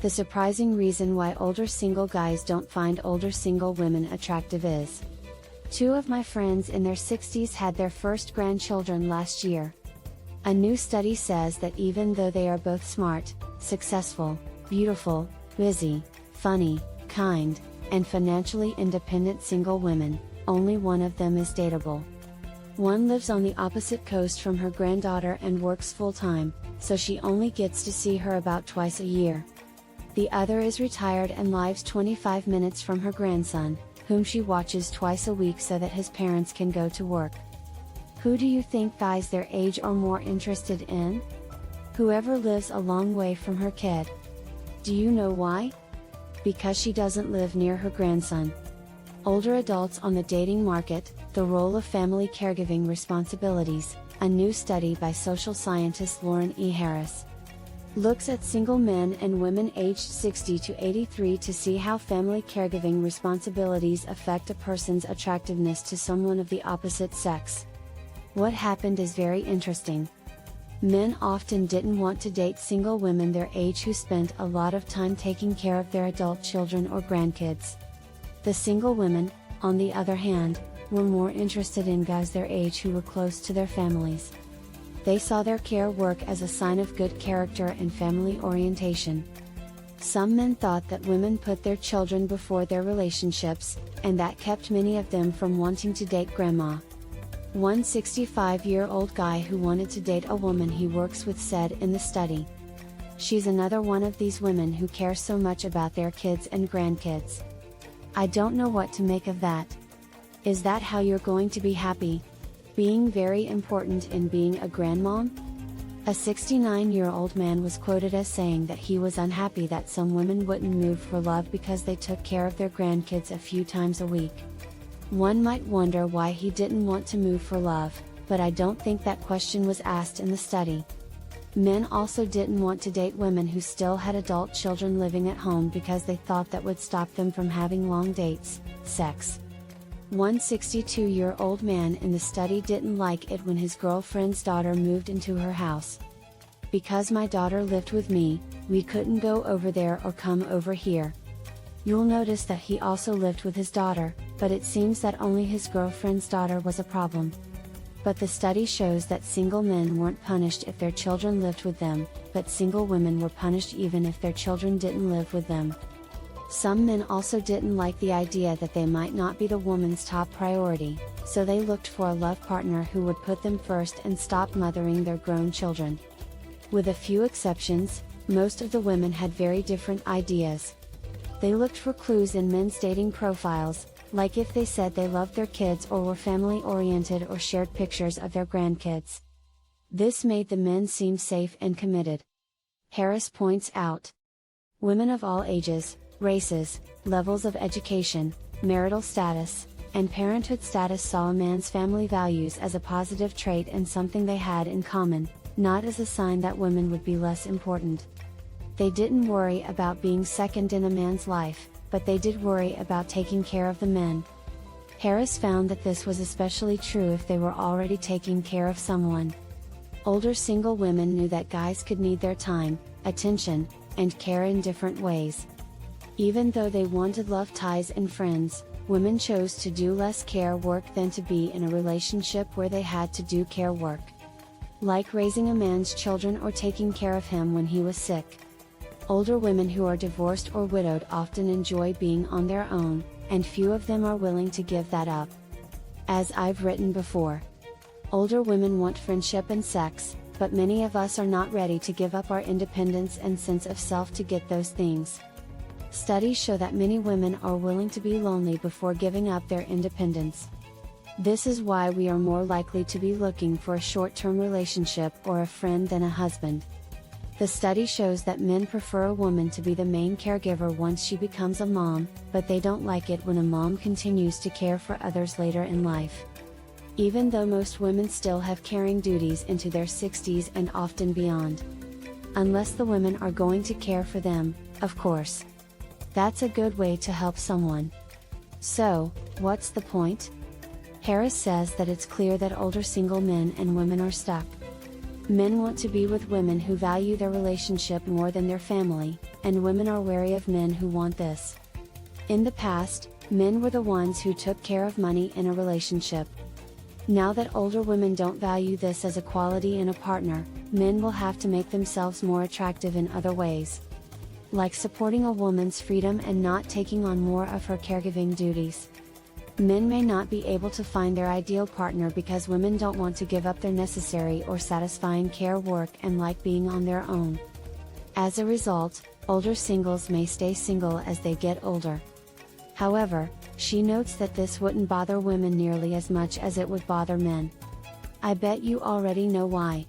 The surprising reason why older single guys don't find older single women attractive is: two of my friends in their 60s had their first grandchildren last year. A new study says that even though they are both smart, successful, beautiful, busy, funny, kind, and financially independent single women, only one of them is dateable. One lives on the opposite coast from her granddaughter and works full-time, so she only gets to see her about twice a year. The other is retired and lives 25 minutes from her grandson, whom she watches twice a week so that his parents can go to work. Who do you think guys their age are more interested in? Whoever lives a long way from her kid. Do you know why? Because she doesn't live near her grandson. Older adults on the dating market, the role of family caregiving responsibilities, a new study by social scientist Lauren E. Harris looks at single men and women aged 60 to 83 to see how family caregiving responsibilities affect a person's attractiveness to someone of the opposite sex. What happened is very interesting. Men often didn't want to date single women their age who spent a lot of time taking care of their adult children or grandkids. The single women, on the other hand, were more interested in guys their age who were close to their families. They saw their care work as a sign of good character and family orientation. Some men thought that women put their children before their relationships, and that kept many of them from wanting to date grandma. One 65-year-old guy who wanted to date a woman he works with said in the study, "She's another one of these women who care so much about their kids and grandkids. I don't know what to make of that. Is that how you're going to be happy? Being very important in being a grandmom?" A 69-year-old man was quoted as saying that he was unhappy that some women wouldn't move for love because they took care of their grandkids a few times a week. One might wonder why he didn't want to move for love, but I don't think that question was asked in the study. Men also didn't want to date women who still had adult children living at home because they thought that would stop them from having long dates, sex. One 62-year-old man in the study didn't like it when his girlfriend's daughter moved into her house. "Because my daughter lived with me, we couldn't go over there or come over here." You'll notice that he also lived with his daughter, but it seems that only his girlfriend's daughter was a problem. But the study shows that single men weren't punished if their children lived with them, but single women were punished even if their children didn't live with them. Some men also didn't like the idea that they might not be the woman's top priority, so they looked for a love partner who would put them first and stop mothering their grown children. With a few exceptions, most of the women had very different ideas. They looked for clues in men's dating profiles, like if they said they loved their kids or were family oriented or shared pictures of their grandkids. This made the men seem safe and committed. Harris points out, women of all ages, races, levels of education, marital status, and parenthood status saw a man's family values as a positive trait and something they had in common, not as a sign that women would be less important. They didn't worry about being second in a man's life, but they did worry about taking care of the men. Harris found that this was especially true if they were already taking care of someone. Older single women knew that guys could need their time, attention, and care in different ways. Even though they wanted love ties and friends, women chose to do less care work than to be in a relationship where they had to do care work. Like raising a man's children or taking care of him when he was sick. Older women who are divorced or widowed often enjoy being on their own, and few of them are willing to give that up. As I've written before, older women want friendship and sex, but many of us are not ready to give up our independence and sense of self to get those things. Studies show that many women are willing to be lonely before giving up their independence. This is why we are more likely to be looking for a short-term relationship or a friend than a husband. The study shows that men prefer a woman to be the main caregiver once she becomes a mom, but they don't like it when a mom continues to care for others later in life. Even though most women still have caring duties into their 60s and often beyond. Unless the women are going to care for them, of course. That's a good way to help someone. So, what's the point? Harris says that it's clear that older single men and women are stuck. Men want to be with women who value their relationship more than their family, and women are wary of men who want this. In the past, men were the ones who took care of money in a relationship. Now that older women don't value this as a quality in a partner, men will have to make themselves more attractive in other ways. Like supporting a woman's freedom and not taking on more of her caregiving duties. Men may not be able to find their ideal partner because women don't want to give up their necessary or satisfying care work and like being on their own. As a result, older singles may stay single as they get older. However, she notes that this wouldn't bother women nearly as much as it would bother men. I bet you already know why.